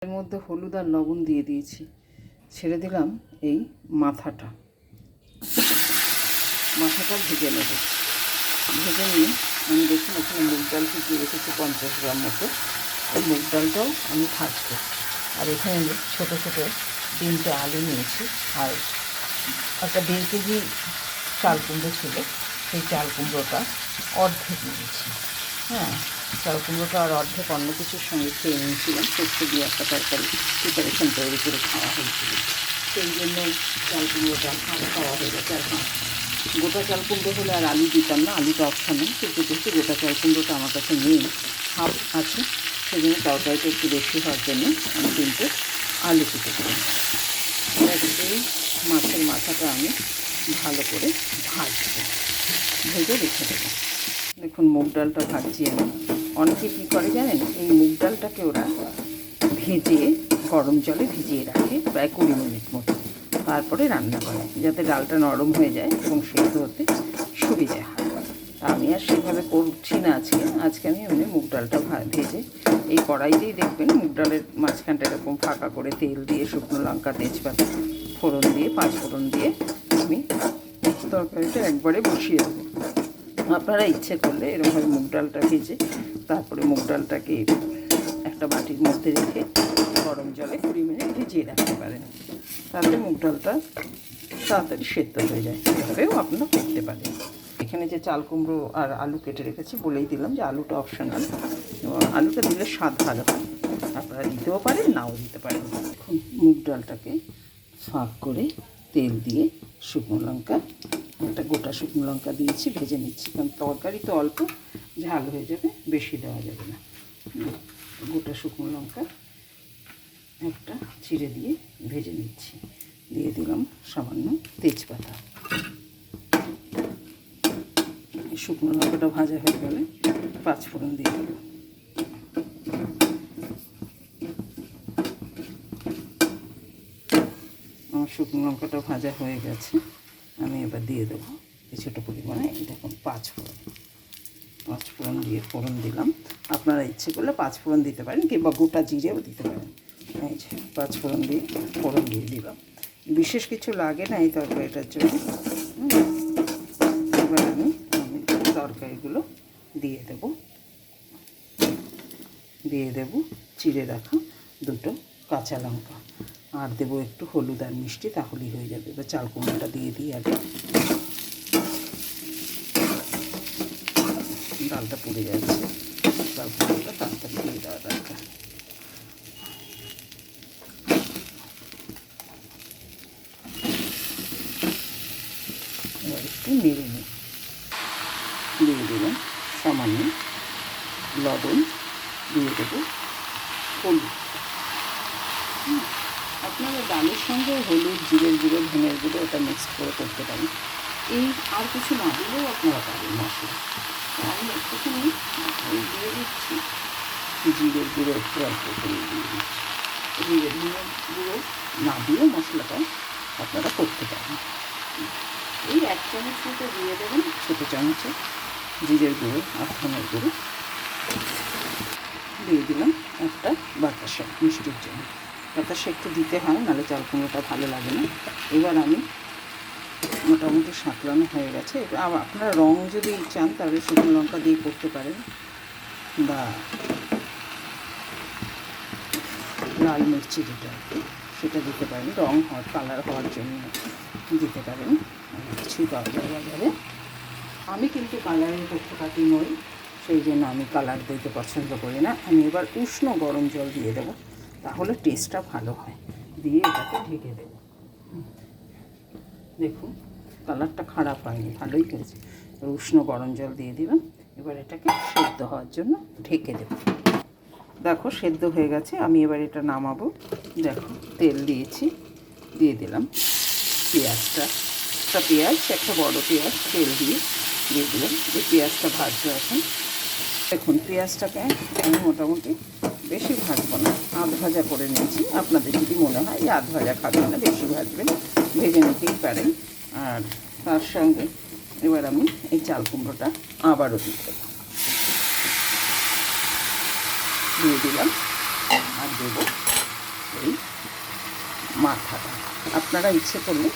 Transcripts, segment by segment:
এর মধ্যে হলুদ আর লবণ দিয়ে দিয়েছি। ছেড়ে দিলাম এই মাথাটা ভেজে নেব। ভেজে নিয়ে আমি দেখুন এখানে মুগ ডাল ভিজিয়ে রেখেছি 50 গ্রাম মতো। এই মুগ ডালটাও আমি ভাজবো। আর এখানে ছোটো ছোটো 3টে আলু নিয়েছি, আর একটা 1.5 কেজি চাল কুমড়ো ছিল, সেই চাল কুমড়োটা অর্ধেক নিয়েছি। হ্যাঁ, চাল কুমড়োটা আর অর্ধেক অন্য কিছুর সঙ্গে খেয়ে নিয়েছিলাম। সর্ষে দিয়ে একটা তরকারি প্রিপারেশন তৈরি করে খাওয়া হয়েছিল, সেই জন্য চাল কুমড়োটা খাওয়া হয়ে গেছে। আর গোটা চাল কুমড়ো হলে আর আলু দিতাম না, আলুটা অপশানে, কিন্তু যেহেতু গোটা চাল কুমড়োটা আমার কাছে নেই, হাফ আছে, সেই জন্য তরকারিটা একটু বেশি হওয়ার জন্য আমি 3টে আলু কেটে দিলাম। এই মাছের মাথাটা আমি ভালো করে ভাজবো, ভেজে রেখে দেবো। দেখুন মুগ ডালটা ভাজছি আমি। অনেকে কী করে জানেন, এই মুগ ডালটাকে ওরা ভেজে গরম জলে ভিজিয়ে রাখে প্রায় 20 মিনিট মতো, তারপরে রান্না করে, যাতে ডালটা নরম হয়ে যায় এবং সেদ্ধ হতে সুবিধা হয়। আমি আর সেভাবে করছি না আজকে আমি এমনি মুগ ডালটা ভেজে এই কড়াইতেই দেখবেন মুগ ডালের মাঝখানটা এরকম ফাঁকা করে তেল দিয়ে শুকনো লঙ্কা তেজপাতা ফোড়ন দিয়ে 5 ফোড়ন দিয়ে আমি তরকারিটা একবারে বসিয়ে দেবো। আপনারা ইচ্ছে করলে এরকমভাবে মুগ ডালটা ভেজে তারপরে মুগ ডালটাকে একটা বাটির মধ্যে রেখে গরম জলে 20 মিনিট ভিজিয়ে রাখতে পারেন, তাতে মুগ ডালটা তাড়াতাড়ি সেদ্ধ হয়ে যায়। এভাবেও আপনারা করতে পারেন। এখানে যে চাল কুমড়ো আর আলু কেটে রেখেছি, বলেই দিলাম যে আলুটা অপশনাল, আলুটা দিলে স্বাদ ভালো হয়, আপনারা দিতেও পারেন নাও দিতে পারেন। এখন মুগ ডালটাকে ফাঁক করে তেল দিয়ে শুকনো লঙ্কা, একটা গোটা শুকনো লঙ্কা দিয়েছি, ভেজে নিচ্ছি, কারণ তরকারি তো অল্প, ঝাল হয়ে যাবে, বেশি দেওয়া যাবে না। গোটা শুকনো লঙ্কা একটা চিড়ে দিয়ে ভেজে নিচ্ছি। দিয়ে দিলাম সামান্য তেজপাতা। শুকনো লঙ্কাটা ভাজা হয়ে গেলে 5 ফোড়ন দিয়ে দেবো। আমার শুকনো লঙ্কাটা ভাজা হয়ে গেছে, আমি এবার দিয়ে দেবো কিছুটা পরিমাণে দেখুন 5 ফোড়ন দিয়ে ফোড়ন দিলাম। আপনারা ইচ্ছে করলে 5 ফোড়ন দিতে পারেন, কিংবা গোটা জিরেও দিতে পারেন। এই যে 5 ফোড়ন দিয়ে ফোড়ন দিয়ে দিলাম, বিশেষ কিছু লাগে না এই তরকারিটার জন্য। এবার আমি তরকারিগুলো দিয়ে দেব চিড়ে রাখা 2টো কাঁচা লঙ্কা, আর দেবো একটু হলুদ আর মিষ্টি, তাহলেই হয়ে যাবে। এবার চাল কুমড়োটা দিয়ে দিই আগে, ডালটা পুড়ে যাচ্ছে, চাল কুমড়োটা তাড়াতাড়ি দিয়ে দেওয়া দরকার। এবার একটু নেড়ে নিই, দিয়ে দিলাম সামান্য লবণ, দিয়ে দেবো হলুদ। আপনারা ডালের সঙ্গে হলুদ, জিরের গুঁড়ো, ধনের গুঁড়ো এটা মিক্স করে করতে পারেন। এই আর কিছু না দিলেও আপনারা পারেন মশলা। আমি একটুখানি দিয়ে দিচ্ছি জিরের গুঁড়ো, একটু অল্প করে দিয়ে দিচ্ছি। জিরের গুঁড়ো না দিয়েও মশলাটা আপনারা করতে পারেন। এই 1 চামচ মতো দিয়ে দেবেন, ছোটো চামচে জিরের গুঁড়ো আর ধনের গুঁড়ো। দিয়ে দিলাম একটা বাতাসা মিষ্টির জন্য, বাতাসা একটু দিতে হয়, নাহলে চাল কুমড়োটা ভালো লাগে না। এবার আমি মোটামুটি সাঁতলানো হয়ে গেছে। এবার আপনারা রং যদি চান তাহলে শুকনো লঙ্কা দিয়ে করতে পারেন, বা লাল মির্চি যেটা সেটা দিতে পারেন, রং হওয়ার কালার হওয়ার জন্য দিতে পারেন। কিছুই পাওয়া যায় বাজারে। আমি কিন্তু কালারের পক্ষপাতী নই, সেই জন্য আমি কালার দিতে পছন্দ করি না। আমি এবার উষ্ণ গরম জল দিয়ে দেবো, তাহলে টেস্টটা ভালো হয়। দিয়ে এটাকে ঢেকে দেবো। দেখুন কালারটা খারাপ হয়নি, ভালোই হয়েছে। উষ্ণ গরম জল দিয়ে দিলাম। এবার এটাকে সেদ্ধ হওয়ার জন্য ঢেকে দেবো। দেখো সেদ্ধ হয়ে গেছে, আমি এবার এটা নামাবো। দেখো তেল দিয়েছি, দিয়ে দিলাম পেঁয়াজটা, একটা বড় পেঁয়াজ তেল দিয়ে দিলাম। যে পেঁয়াজটা ভাজবো এখন। দেখুন পেঁয়াজটাকে আমি মোটামুটি বেশি ভাজবো না, আধ ভাজা করে নিয়েছি। আপনাদের যদি মনে হয় যে আধ ভাজা খাবেন না, বেশি ভাজবেন, ভেজে নিতেই পারেন। আর তার সঙ্গে এবার আমি এই চাল কুমড়োটা আবারও দিয়ে দিলাম, আর দেবো এই মাথাটা। আপনারা ইচ্ছে করলে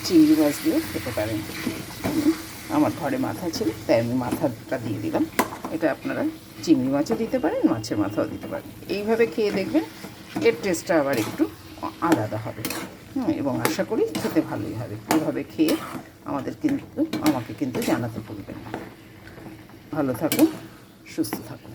চিংড়ি মাছ দিয়েও খেতে পারেন। আমার ঘরে মাথা ছিল তাই আমি মাথাটা দিয়ে দিলাম। এটা আপনারা চিংড়ি মাছও দিতে পারেন, মাছের মাথাও দিতে পারেন। এইভাবে খেয়ে দেখবেন, এর টেস্টটা আবার একটু আলাদা হবে। এবং আশা করি খেতে ভালোই হবে। এভাবে খেয়ে আমাকে কিন্তু জানাতে ভুলবেন না। ভালো থাকুন, সুস্থ থাকুন।